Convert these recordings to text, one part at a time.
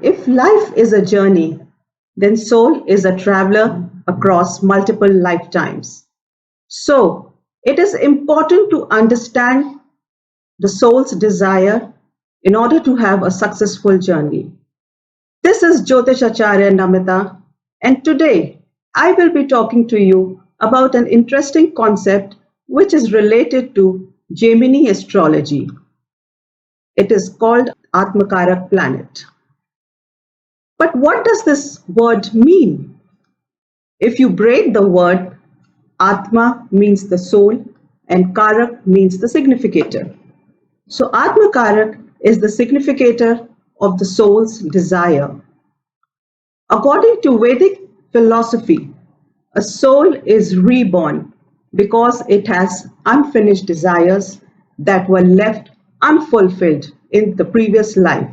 If life is a journey, then soul is a traveler across multiple lifetimes. So, it is important to understand the soul's desire in order to have a successful journey. This is Jyotish Acharya Namita, and today I will be talking to you about an interesting concept which is related to Gemini astrology. It is called Atmakarak planet. But what does this word mean? If you break the word, Atma means the soul and Karak means the significator. So Atma Karak is the significator of the soul's desire. According to Vedic philosophy, a soul is reborn because it has unfinished desires that were left unfulfilled in the previous life,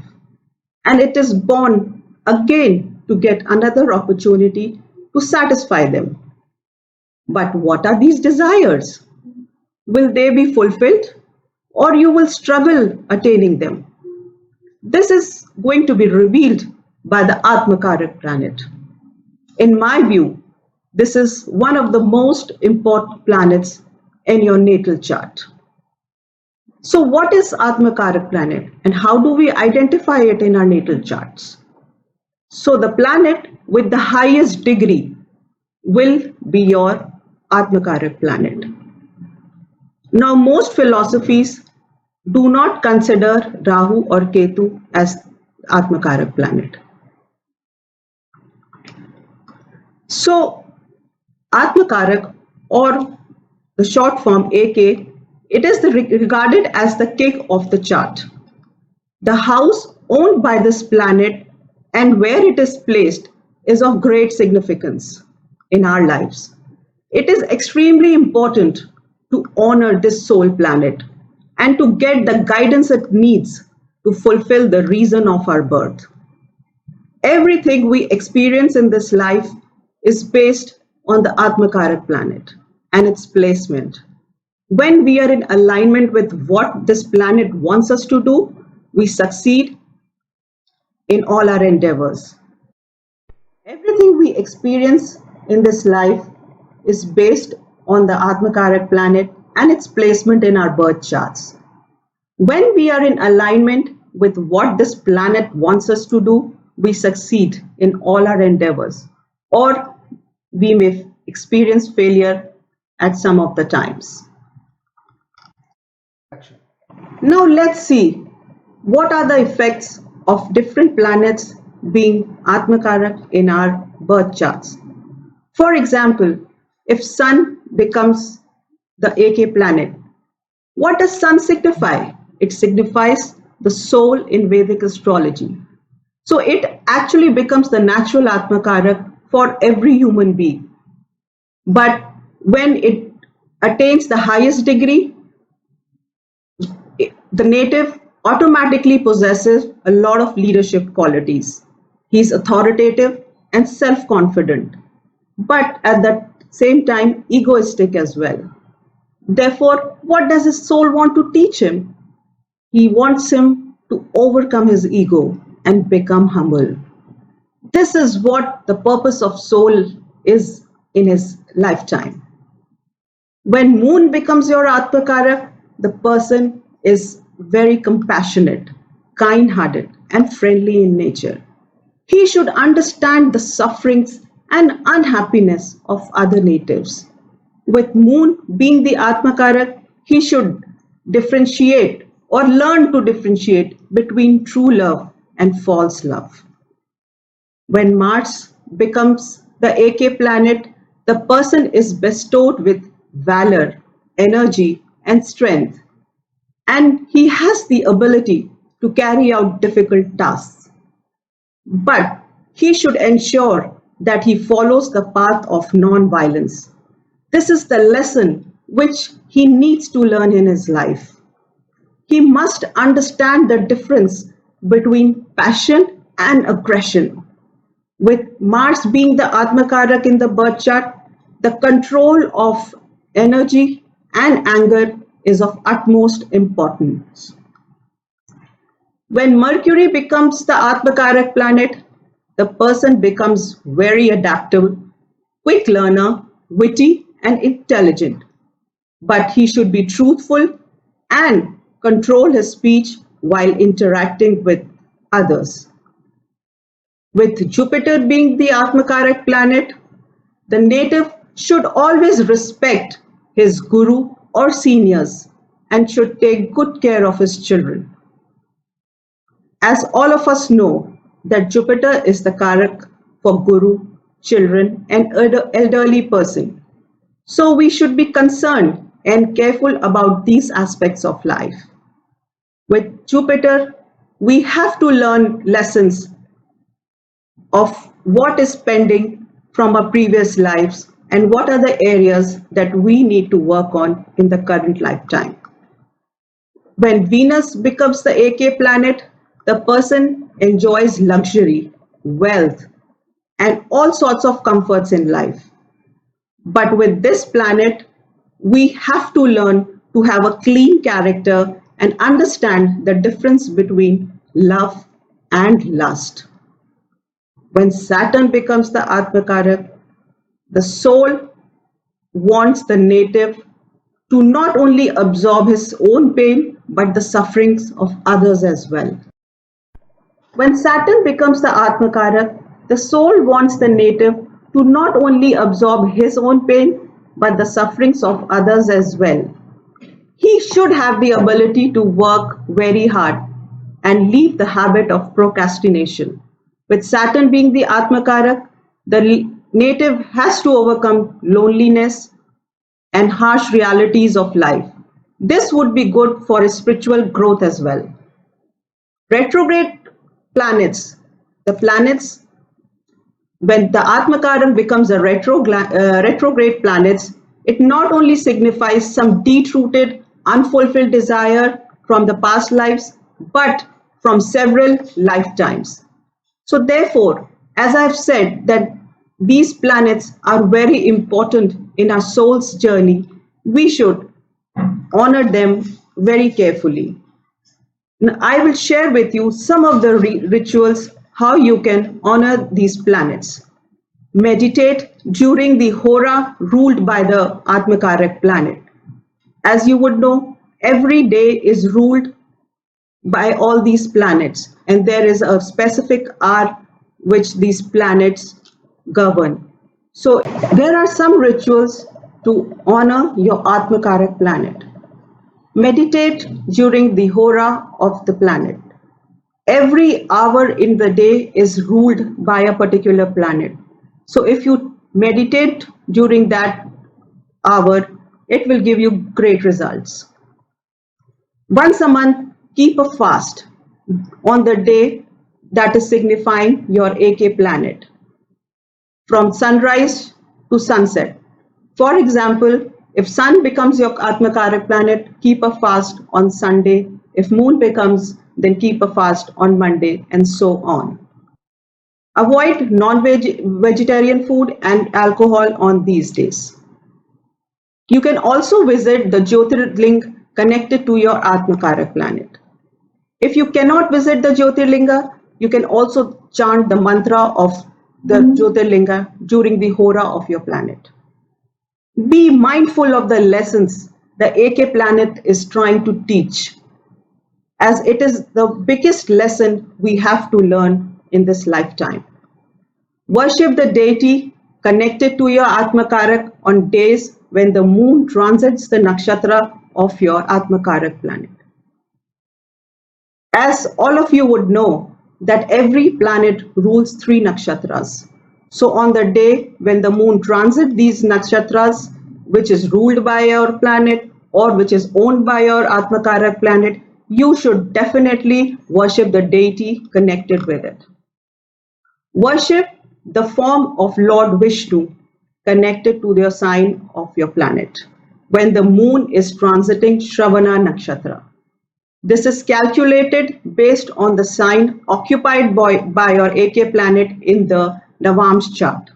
and it is born again to get another opportunity to satisfy them. But what are these desires? Will they be fulfilled or you will struggle attaining them? This is going to be revealed by the Atmakarak planet. In my view, this is one of the most important planets in your natal chart. So what is Atmakarak planet and how do we identify it in our natal charts? So the planet with the highest degree will be your Atmakarak planet. Now most philosophies do not consider Rahu or Ketu as Atmakarak planet. So Atmakarak, or the short form AK, it is regarded as the king of the chart. The house owned by this planet and where it is placed is of great significance in our lives. It is extremely important to honor this soul planet and to get the guidance it needs to fulfill the reason of our birth. Everything we experience in this life is based on the Atmakarak planet and its placement. When we are in alignment with what this planet wants us to do, we succeed in all our endeavors. Everything we experience in this life is based on the Atmakarak planet and its placement in our birth charts. When we are in alignment with what this planet wants us to do, we succeed in all our endeavors, or we may experience failure at some of the times. Now let's see what are the effects of different planets being Atmakarak in our birth charts. For example, if Sun becomes the AK planet, what does Sun signify? It signifies the soul in Vedic astrology. So it actually becomes the natural Atmakarak for every human being. But when it attains the highest degree, the native automatically possesses a lot of leadership qualities. He's authoritative and self-confident, but at the same time egoistic as well. Therefore, what does his soul want to teach him? He wants him to overcome his ego and become humble. This is what the purpose of soul is in his lifetime. When moon becomes your Atmakarak, the person is very compassionate, kind-hearted, and friendly in nature. He should understand the sufferings and unhappiness of other natives. With moon being the Atmakarak, he should differentiate or learn to differentiate between true love and false love. When Mars becomes the AK planet, the person is bestowed with valor, energy, and strength, and he has the ability to carry out difficult tasks. But he should ensure that he follows the path of non-violence. This is the lesson which he needs to learn in his life. He must understand the difference between passion and aggression. With Mars being the Atmakarak in the birth chart, the control of energy and anger is of utmost importance. When Mercury becomes the Atmakarak planet, the person becomes very adaptable, quick learner, witty, and intelligent. But he should be truthful and control his speech while interacting with others. With Jupiter being the Atmakarak planet, the native should always respect his guru or seniors and should take good care of his children. As all of us know that Jupiter is the Karak for guru, children and elderly person. So we should be concerned and careful about these aspects of life. With Jupiter, we have to learn lessons of what is pending from our previous lives and what are the areas that we need to work on in the current lifetime. When Venus becomes the AK planet, the person enjoys luxury, wealth, and all sorts of comforts in life. But with this planet, we have to learn to have a clean character and understand the difference between love and lust. When Saturn becomes the Atmakarak, the soul wants the native to not only absorb his own pain but the sufferings of others as well. When Saturn becomes the Atmakarak, the soul wants the native to not only absorb his own pain but the sufferings of others as well. He should have the ability to work very hard and leave the habit of procrastination. With Saturn being the Atmakarak, the native has to overcome loneliness and harsh realities of life. This would be good for his spiritual growth as well. Retrograde planets, the planets, when the Atmakaran becomes a retrograde planets, it not only signifies some deep-rooted, unfulfilled desire from the past lives, but from several lifetimes. So therefore, as I've said that these planets are very important in our soul's journey, we should honor them very carefully. Now, I will share with you some of the rituals how you can honor these planets. Meditate during the Hora ruled by the Atmakarak planet. As you would know, every day is ruled by all these planets, and there is a specific hour which these planets govern. So there are some rituals to honor your Atmakarak planet. Meditate during the Hora of the planet. Every hour in the day is ruled by a particular planet. So if you meditate during that hour, it will give you great results. Once a month, keep a fast on the day that is signifying your AK planet, from sunrise to sunset. For example, if sun becomes your Atmakarak planet, keep a fast on Sunday. If moon becomes, then keep a fast on Monday, and so on. Avoid non-vegetarian food and alcohol on these days. You can also visit the Jyotirling connected to your Atmakarak planet. If you cannot visit the Jyotirlinga, you can also chant the mantra of the Jyotirlinga during the Hora of your planet. Be mindful of the lessons the AK planet is trying to teach, as it is the biggest lesson we have to learn in this lifetime. Worship the deity connected to your Atmakarak on days when the moon transits the nakshatra of your Atmakarak planet. As all of you would know that every planet rules 3 nakshatras. So on the day when the moon transits these nakshatras, which is ruled by your planet or which is owned by your Atmakarak planet, you should definitely worship the deity connected with it. Worship the form of Lord Vishnu connected to the sign of your planet when the moon is transiting Shravana nakshatra. This is calculated based on the sign occupied by your AK planet in the Navam's chart.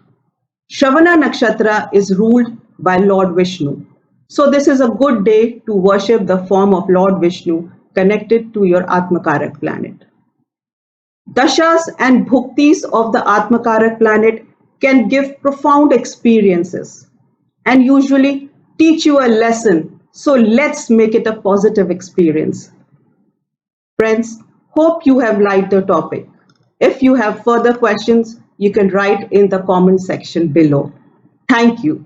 Shravana nakshatra is ruled by Lord Vishnu. So this is a good day to worship the form of Lord Vishnu connected to your Atmakarak planet. Dashas and bhuktis of the Atmakarak planet can give profound experiences and usually teach you a lesson. So let's make it a positive experience. Friends, hope you have liked the topic. If you have further questions, you can write in the comment section below. Thank you.